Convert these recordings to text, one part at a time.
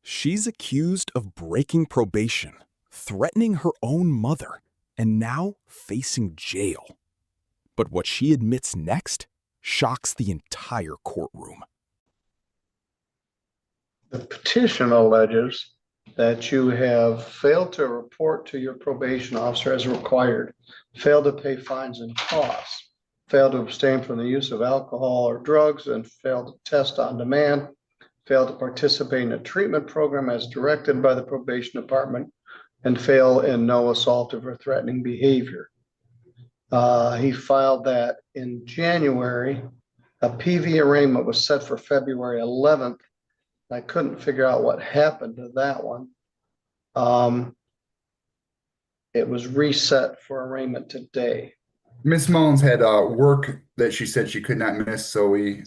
She's accused of breaking probation, threatening her own mother, and now facing jail. But what she admits next shocks the entire courtroom. The petition alleges that you have failed to report to your probation officer as required, failed to pay fines and costs, failed to abstain from the use of alcohol or drugs, and failed to test on demand, failed to participate in a treatment program as directed by the probation department, and fail in no assaultive or threatening behavior. He filed that in January. A PV arraignment was set for February 11th. I couldn't figure out what happened to that one. It was reset for arraignment today. Miss Mullins had work that she said she could not miss, so we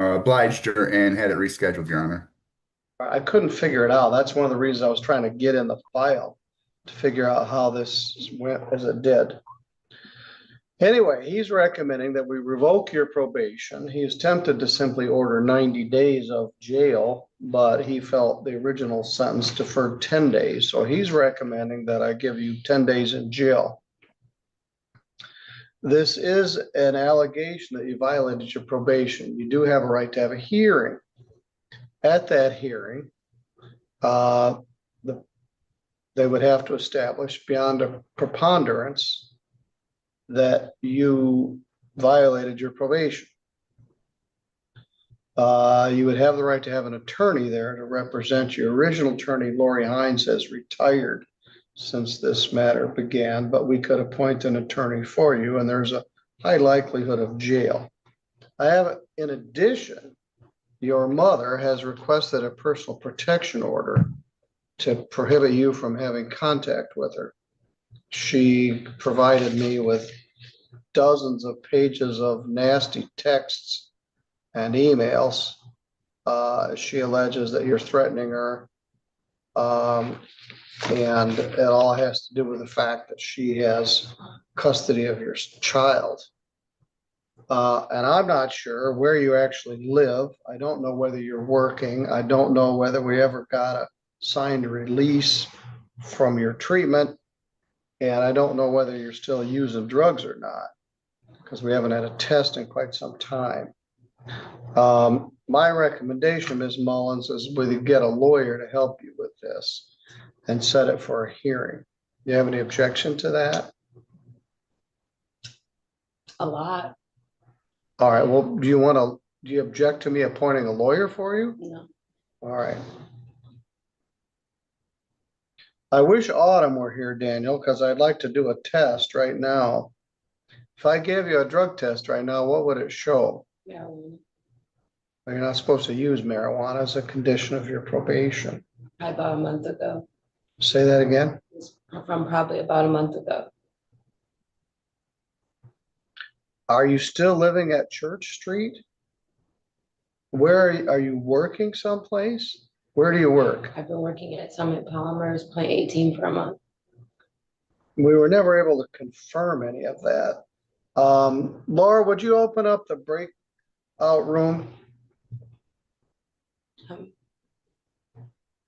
obliged her and had it rescheduled, Your Honor. I couldn't figure it out. That's one of the reasons I was trying to get in the file to figure out how this went as it did. Anyway, he's recommending that we revoke your probation. He is tempted to simply order 90 days of jail, but he felt the original sentence deferred 10 days. So he's recommending that I give you 10 days in jail. This is an allegation that you violated your probation. You do have a right to have a hearing. At that hearing, they would have to establish beyond a preponderance that you violated your probation. You would have the right to have an attorney there to represent you. Original attorney, Lori Hines, has retired since this matter began, but we could appoint an attorney for you, and there's a high likelihood of jail. I have, in addition, your mother has requested a personal protection order to prohibit you from having contact with her. She provided me with dozens of pages of nasty texts and emails. She alleges that you're threatening her. And it all has to do with the fact that she has custody of your child. And I'm not sure where you actually live. I don't know whether you're working. I don't know whether we ever got a signed release from your treatment. And I don't know whether you're still using drugs or not, because we haven't had a test in quite some time. My recommendation, Ms. Mullins, is we get a lawyer to help you with this and set it for a hearing. Do you have any objection to that? A lot. All right. Well, do you object to me appointing a lawyer for you? No. All right. I wish Autumn were here, Daniel, because I'd like to do a test right now. If I gave you a drug test right now, what would it show? Marijuana. Well, you're not supposed to use marijuana as a condition of your probation. About a month ago. Say that again. From probably about a month ago. Are you still living at Church Street? Where are you working someplace? Where do you work? I've been working at Summit Polymers, Plant 18 for a month. We were never able to confirm any of that. Laura, would you open up the breakout room?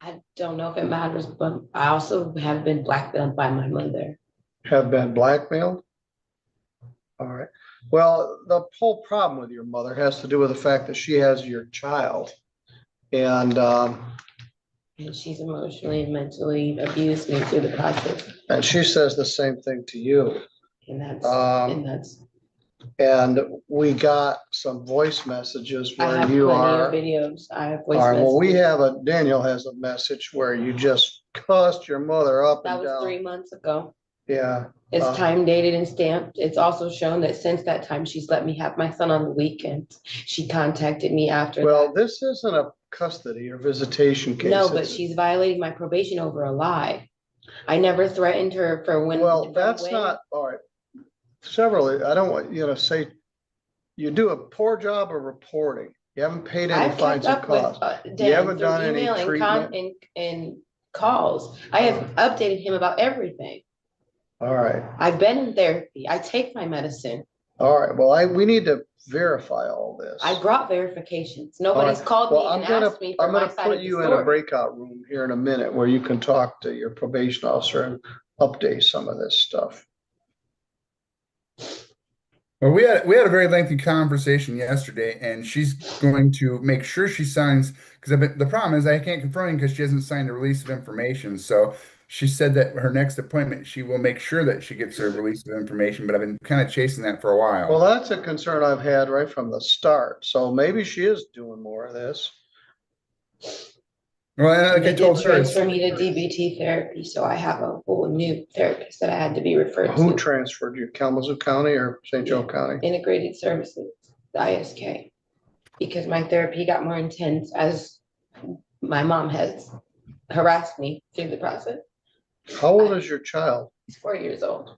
I don't know if it matters, but I also have been blackmailed by my mother. Have been blackmailed? All right. Well, the whole problem with your mother has to do with the fact that she has your child. And she's emotionally and mentally abused me through the process. And she says the same thing to you. And we got some voice messages where you are. Videos. I have voice all right. messages. Well, Daniel has a message where you just cussed your mother up and down. That was 3 months ago. Yeah. It's time dated and stamped. It's also shown that since that time, she's let me have my son on the weekends. She contacted me after. Well, this isn't a custody or visitation case. No, but she's violating my probation over a lie. I never threatened her for when. Well, that's not all right. I don't want you to say you do a poor job of reporting. You haven't paid any fines and costs. You haven't done any treatment and calls. I have updated him about everything. All right. I've been in therapy. I take my medicine. All right, well, we need to verify all this. I brought verifications. All Nobody's right, called well, me and asked me for I'm my gonna side put of the you in a story. breakout room here in a minute where you can talk to your probation officer and update some of this stuff. Well, we had a very lengthy conversation yesterday, and she's going to make sure she signs, because the problem is I can't confirm because she hasn't signed a release of information. So she said that her next appointment, she will make sure that she gets a release of information, but I've been kind of chasing that for a while. Well, that's a concern I've had right from the start. So maybe she is doing more of this. Well, and like I They did told her, transfer me to DBT therapy, so I have a whole new therapist that I had to be referred Who to. transferred you, Kalamazoo County or St. Joe County? Integrated Services, the ISK, because my therapy got more intense as my mom has harassed me through the process. How old is your child? He's 4 years old.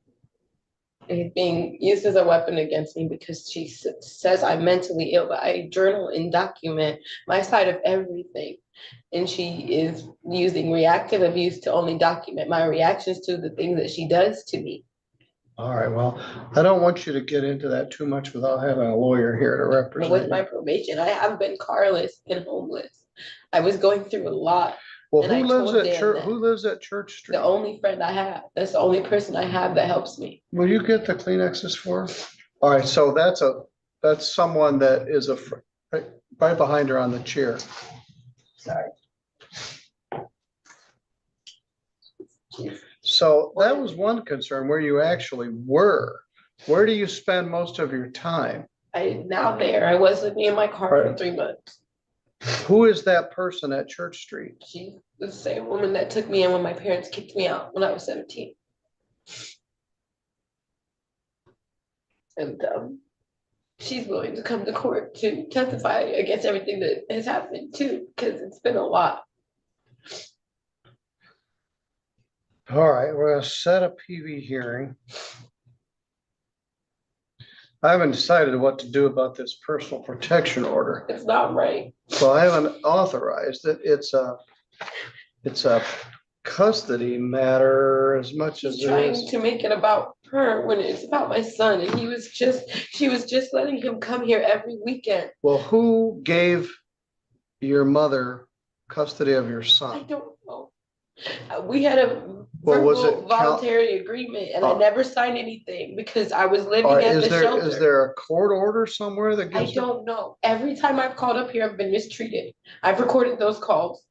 He's being used as a weapon against me because she says I'm mentally ill, but I journal and document my side of everything. And she is using reactive abuse to only document my reactions to the things that she does to me. All right, well, I don't want you to get into that too much without having a lawyer here to But represent with you. my probation, I have been carless and homeless. I was going through a lot. Well, and I who lives told at Dan Church, that. who lives at Church Street? The only friend I have, that's the only person I have that helps me. Will you get the Kleenexes for her? All right, so that's someone that is right behind her on the chair. Sorry. So that was one concern, where you actually were. Where do you spend most of your time? I'm now there. I was living in my car for Right. 3 months. Who is that person at Church Street? She's the same woman that took me in when my parents kicked me out when I was 17. And she's willing to come to court to testify against everything that has happened too, because it's been a lot. All right, we're gonna set a PV hearing. I haven't decided what to do about this personal protection order. It's not right. So I haven't authorized it. It's a custody matter as much as She's it trying is. to make it about her when it's about my son, and she was just letting him come here every weekend. Well, who gave your mother custody of your I son? don't know. We had a Well, was verbal it voluntary agreement, and I never signed anything because I was living Or at is the there, shelter. is there a court order somewhere that I gives? her- don't know. Every time I've called up here, I've been mistreated. I've recorded those calls.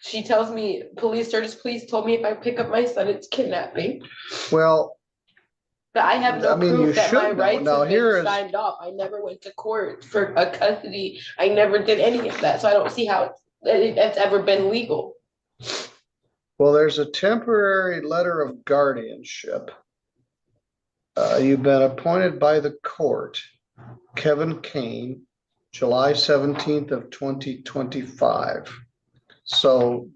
She tells me, police told me if I pick up my son, it's kidnapping. Well, But I have no I mean, you proof that my should know. rights Now, have here been is- signed off. I never went to court for a custody. I never did any of that, so I don't see how that's ever been legal. well, there's a temporary letter of guardianship. You've been appointed by the court, Kevin Kane, July 17th of 2025. So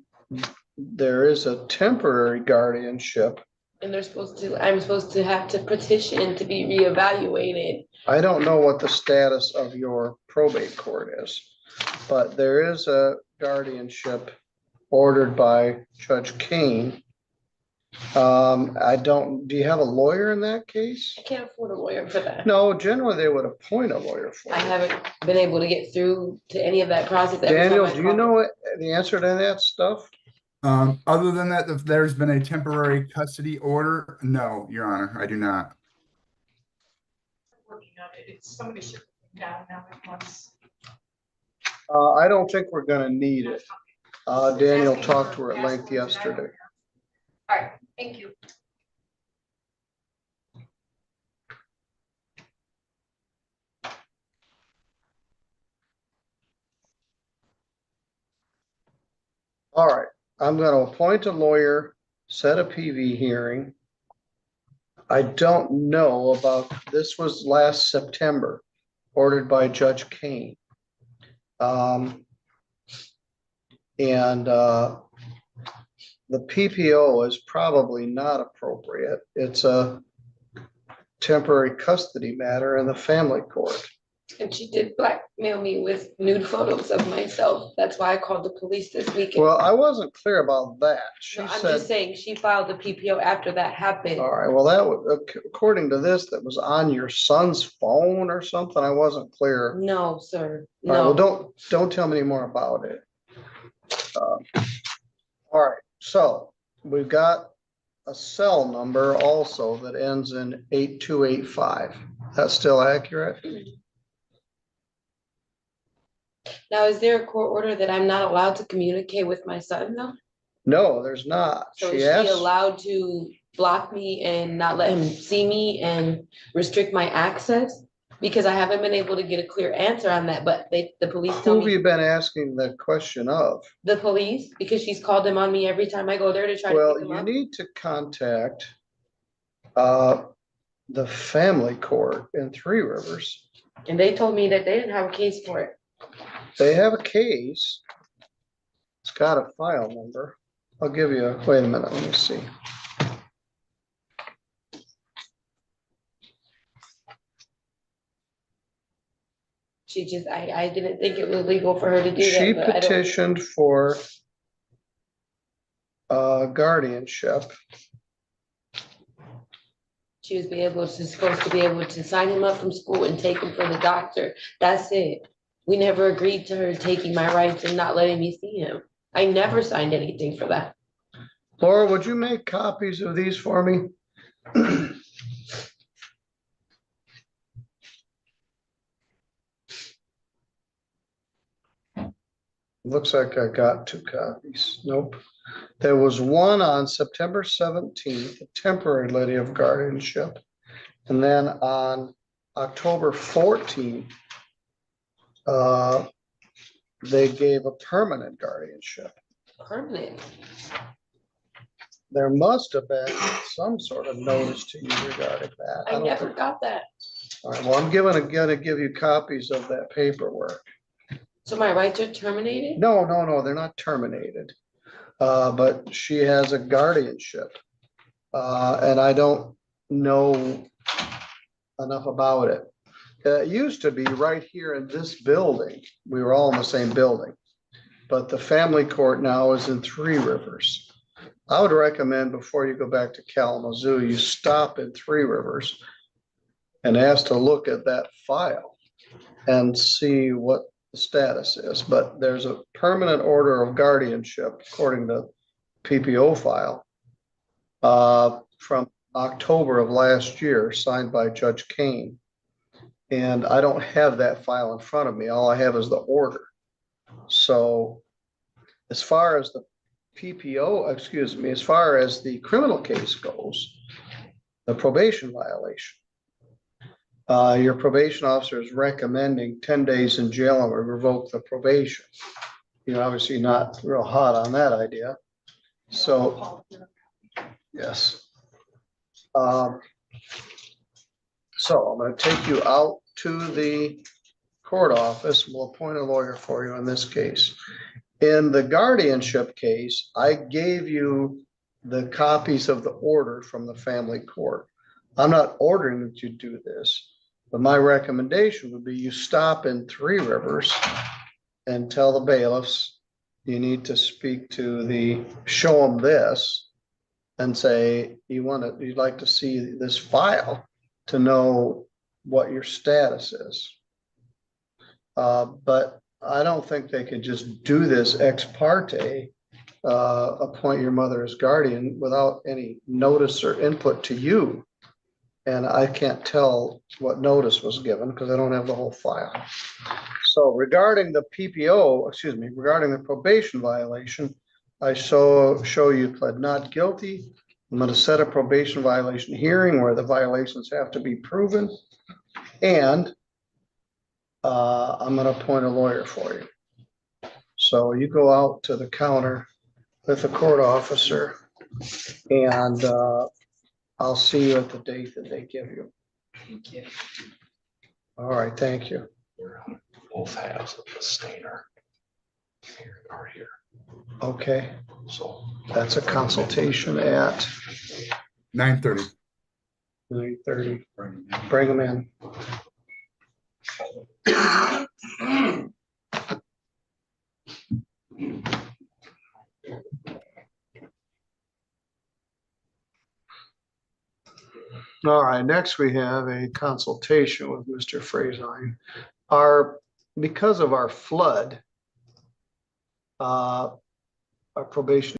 there is a temporary guardianship. And I'm supposed to have to petition to be reevaluated. I don't know what the status of your probate court is, but there is a guardianship ordered by Judge Kane. Do you have a lawyer in that case? I can't afford a lawyer for that. No, generally they would appoint a lawyer for I you. haven't been able to get through to any of that process. Every time Daniel, I do you call- know the answer to that stuff? Other than that, if there's been a temporary custody order, no, Your Honor, I do not. Working on it, it's somebody should put down now at once. I don't think we're gonna need it. Daniel talked to her at length yesterday. All right, thank you. All right, I'm gonna appoint a lawyer, set a PV hearing. I don't know about, this was last September, ordered by Judge Kane. The PPO is probably not appropriate. It's a temporary custody matter in the family court. And she did blackmail me with nude photos of myself. That's why I called the police this weekend. Well, I wasn't clear about that. She No, I'm said, just saying, she filed the PPO after that happened. all right, well, that was, according to this, that was on your son's phone or something. I wasn't clear. No, sir, All right, well, no. don't tell me any more about it. All right, so we've got a cell number also that ends in 8285. That's still accurate? Now, is there a court order that I'm not allowed to communicate with my son though? No, there's not. So She is she asked, allowed to block me and not let him see me and restrict my access? Because I haven't been able to get a clear answer on that, but the police who tell have you me, been asking the question of? the police, because she's called them on me every time I go there to try to Well, pick them you up. need to contact the family court in Three Rivers. And they told me that they didn't have a case for it. They have a case. It's got a file number. I'll give you, wait a minute, let me see. She just, I didn't think it was legal for her to do She that, but I don't. petitioned for guardianship. She was supposed to be able to sign him up from school and take him for the doctor. That's it. We never agreed to her taking my rights and not letting me see him. I never signed anything for that. Laura, would you make copies of these for me? Looks like I got 2 copies. Nope. There was one on September 17th, a temporary letter of guardianship. And then on October 14th, they gave a permanent guardianship. Permanent. There must have been some sort of notice to you regarding that. I don't never think- got that. All right, well, I'm gonna give you copies of that paperwork. So my rights are terminated? No, they're not terminated. But she has a guardianship. And I don't know enough about it. It used to be right here in this building. We were all in the same building. But the family court now is in Three Rivers. I would recommend before you go back to Kalamazoo, you stop in Three Rivers and ask to look at that file and see what the status is. But there's a permanent order of guardianship according to PPO file from October of last year, signed by Judge Kane. And I don't have that file in front of me. All I have is the order. So as far as the PPO, excuse me, as far as the criminal case goes, the probation violation, your probation officer is recommending 10 days in jail and revoke the probation. You're obviously not real hot on that idea. So, yes. So I'm going to take you out to the court office. We'll appoint a lawyer for you in this case. In the guardianship case, I gave you the copies of the order from the family court. I'm not ordering that you do this, but my recommendation would be you stop in Three Rivers and tell the bailiffs you need to speak to show them this and say you'd like to see this file to know what your status is. But I don't think they could just do this ex parte, appoint your mother as guardian without any notice or input to you. And I can't tell what notice was given because I don't have the whole file. So regarding the regarding the probation violation, I show you pled not guilty. I'm going to set a probation violation hearing where the violations have to be proven. And I'm going to appoint a lawyer for you. So you go out to the counter with the court officer and I'll see you at the date that they give you. Thank you. All right, thank you. Both halves of the stainer here are here. Okay, So that's a consultation at 9:30. 9:30. Bring them in. All right, next we have a consultation with Mr. Frazine. Because of our flood, our probation